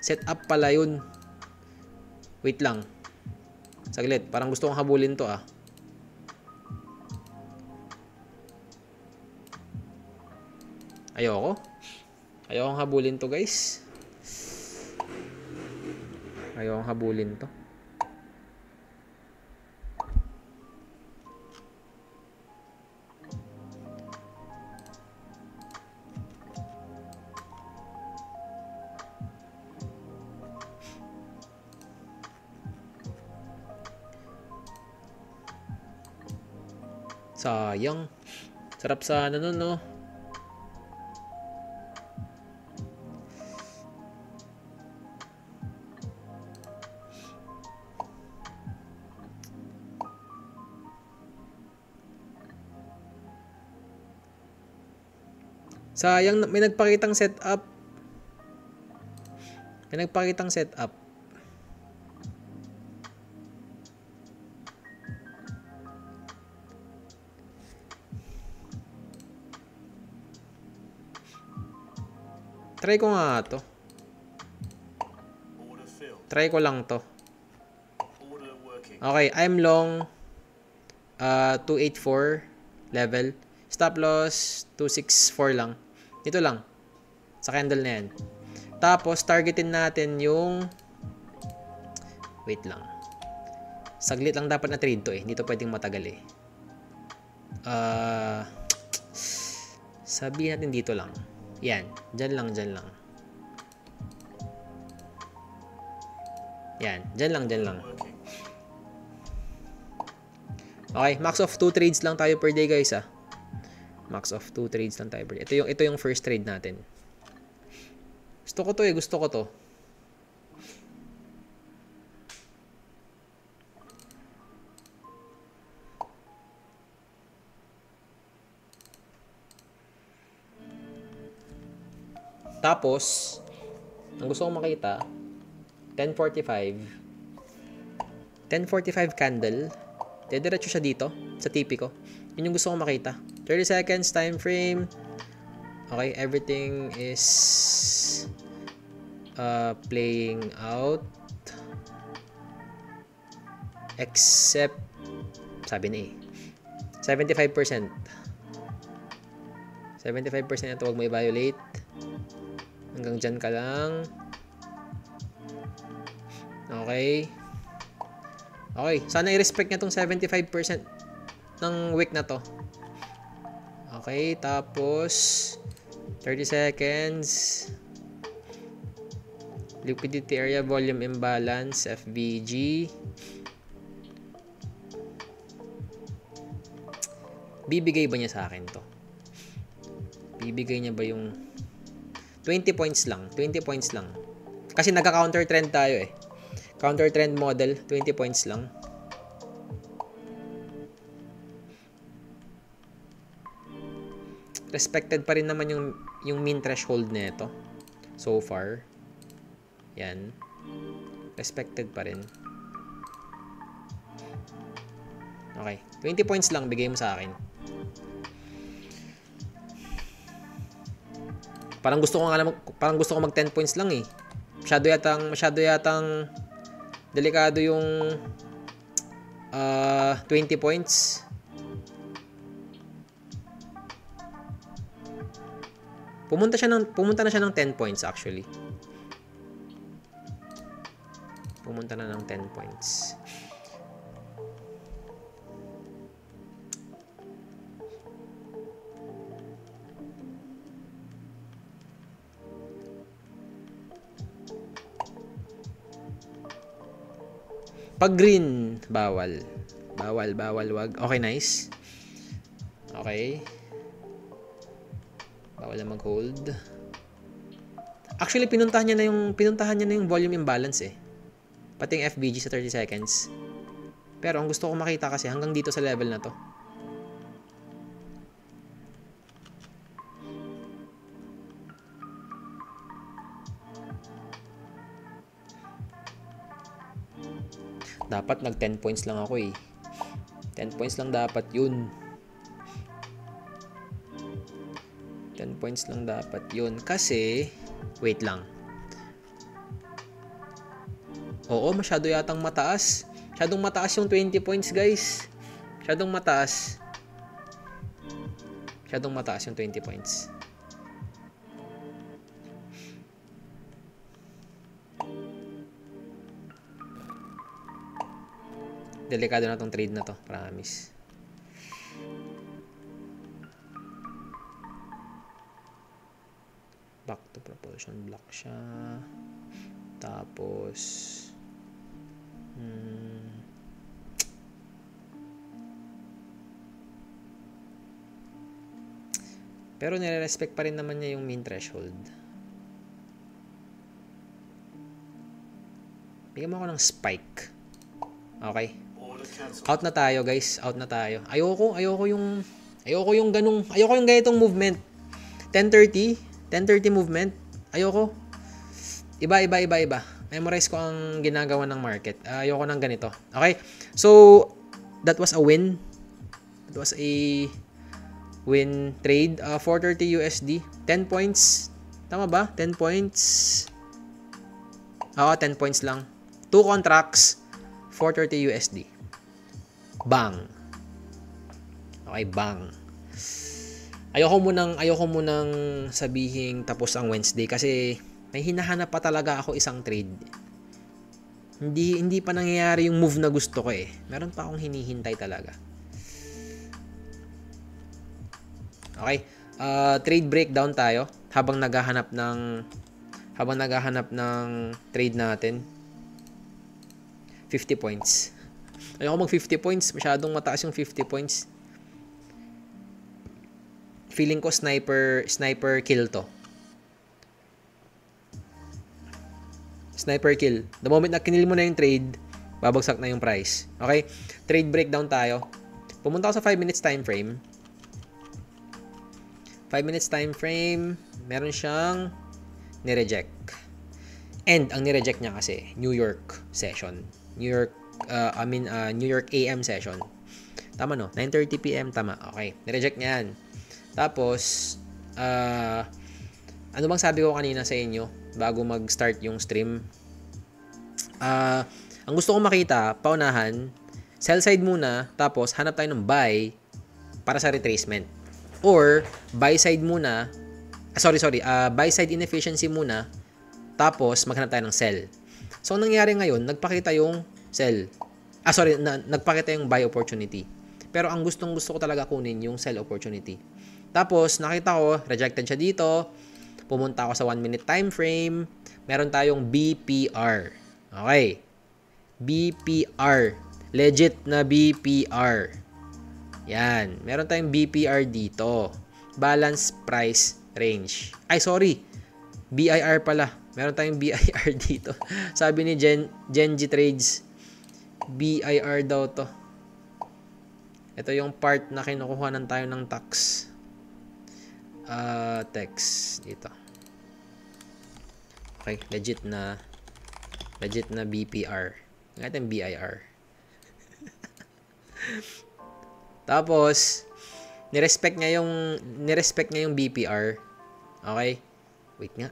Set up pala yun. Wait lang. Saglit, parang gusto kong habulin to ah. Ayokong habulin to guys. Ayokong habulin to. Sayang. Sarap sana nun, no? Sayang, may nagpakitang setup. May nagpakitang setup. Try ko nga to. Try ko lang to. Okay, I'm long 284 level. Stop loss 264 lang. Dito lang. Sa candle na yan. Tapos targetin natin yung wait lang. Saglit lang dapat na trade to eh. Dito pwedeng matagal eh. Sabihin natin dito lang. Yan. Dyan lang. Yan. Dyan lang. Okay. Max of 2 trades lang tayo per day guys ah. Max of 2 trades lang tayo per day. Ito yung first trade natin. Gusto ko to. Tapos, ang gusto kong makita, 10:45 candle. Dediretso siya dito, sa TP ko. Yun yung gusto kong makita. 30 seconds, time frame. Okay, everything is playing out. Except, sabi na eh, 75%. 75% ito, huwag mo i-violate. Hanggang dyan ka lang. Okay. Okay. Sana i-respect niya tong 75% ng wick na to. Okay. Tapos 30 seconds. Liquidity area, volume imbalance, FVG. Bibigay ba niya sa akin to? Bibigay niya ba yung 20 points lang. Kasi nagka-counter trend tayo eh. Counter trend model, 20 points lang. Respected pa rin naman yung mean threshold nito so far. Yan. Respected pa rin. Okay. 20 points lang bigay mo sa akin. Parang gusto ko mag 10 points lang eh. Masyado yatang delikado yung 20 points. Pumunta na siya ng 10 points actually. Pumunta na ng 10 points. Pag green, bawal. Wag. Okay, nice. Okay. Bawal na mag-hold. Actually, pinuntahan niya na yung volume imbalance eh. Pati yung FBG sa 30 seconds. Pero ang gusto ko makita kasi hanggang dito sa level na to. Dapat nag 10 points lang ako eh. 10 points lang dapat yun. 10 points lang dapat yun. Kasi, wait lang. Oo, masyado yatang mataas. Masyadong mataas yung 20 points, guys. Masyadong mataas. Masyadong mataas yung 20 points. Delikado na tong trade na to, promise. Back to propulsion block siya. Tapos pero nire-respect pa rin naman niya yung mean threshold. Bigyan mo ako ng spike. Okay. Out na tayo, guys. Out na tayo. Ayoko yung ganitong movement. 10:30 movement. Ayoko. Iba. Memorize ko ang ginagawa ng market. Ayoko ng ganito. Okay? So, that was a win. That was a win trade. 430 USD. 10 points. Tama ba? 10 points. Oo, 10 points lang. 2 contracts. 430 USD. Bang. Okay, bang. Ayoko munang sabihin tapos ang Wednesday kasi may hinahanap pa talaga ako isang trade. Hindi pa nangyayari yung move na gusto ko eh. Meron pa akong hinihintay talaga. Okay. Trade breakdown tayo habang naghahanap ng trade natin. 50 points. Ayoko mag 50 points. Masyadong mataas yung 50 points. Feeling ko sniper kill to. Sniper kill. The moment na kinil mo na yung trade, babagsak na yung price. Okay? Trade breakdown tayo. Pumunta ako sa 5 minutes time frame. 5 minutes time frame, meron siyang nireject. And ang nireject niya kasi, New York session. New York AM session. Tama no? 9:30 PM, tama. Okay. Nireject niya yan. Tapos, ano bang sabi ko kanina sa inyo bago mag-start yung stream? Ang gusto kong makita, paunahan, sell side muna, tapos hanap tayo ng buy para sa retracement. Or, buy side muna, buy side inefficiency muna, tapos maghanap tayo ng sell. So, ang nangyari ngayon, nagpakita yung sell. Nagpakita yung buy opportunity. Pero ang gusto ko talaga kunin yung sell opportunity. Tapos, nakita ko, rejected siya dito. Pumunta ako sa 1 minute time frame. Meron tayong BPR. Okay. BPR. Legit na BPR. Yan. Meron tayong BPR dito. Balance Price Range. BIR pala. Meron tayong BIR dito. Sabi ni Genji Trades, BIR daw to. Ito yung part na kinukuhanan tayo ng tax. Text dito. Okay, legit na BPR. Ngayon BIR. Tapos nirespect niya yung BPR. Okay? Wait nga.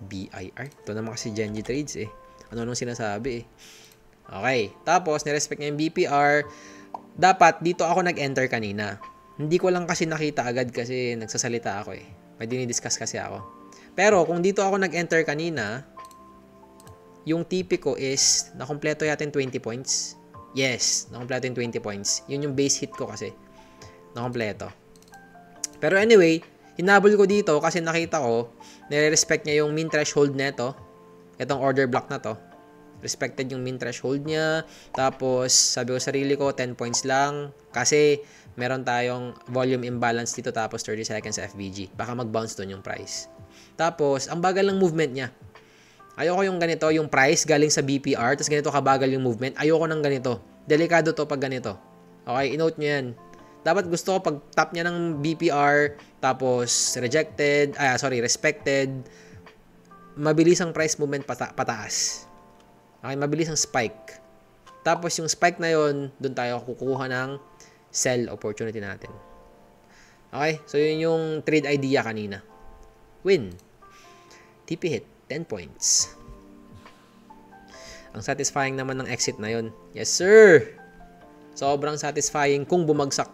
BIR. Ito naman kasi Genji Trades eh. Ano nung sinasabi eh. Okay. Tapos nirespect niya yung BPR. Dapat dito ako nag-enter kanina. Hindi ko lang kasi nakita agad kasi nagsasalita ako eh. May dinidiscuss kasi ako. Pero kung dito ako nag-enter kanina, yung TP ko is nakompleto yata yung 20 points. Yes, nakompleto yung 20 points. Yun yung base hit ko kasi. Nakompleto. Pero anyway, hinabol ko dito kasi nakita ko, nire-respect niya yung mean threshold neto. Itong order block na to. Respected yung mean threshold niya. Tapos, sabi ko sarili ko, 10 points lang. Kasi, meron tayong volume imbalance dito tapos 30 seconds FVG. Baka mag-bounce doon yung price. Tapos, ang bagal ng movement niya. Ayoko yung ganito, yung price galing sa BPR, tapos ganito kabagal yung movement. Ayoko ng ganito. Delikado to pag ganito. Okay, inote nyo yan. Dapat gusto ko pag tap niya ng BPR, tapos respected, mabilis ang price movement pataas. Okay, mabilis ang spike. Tapos yung spike na yon, doon tayo kukuha ng sell opportunity natin. Okay, so yun yung trade idea kanina. Win. TP hit, 10 points. Ang satisfying naman ng exit na yon. Yes, sir! Sobrang satisfying kung bumagsak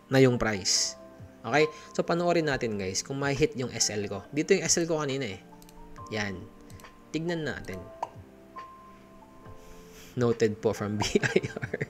na yung price. Okay? So, panoorin natin guys kung may hit yung SL ko. Dito yung SL ko kanina eh. Yan. Tignan natin. Noted po from BIR.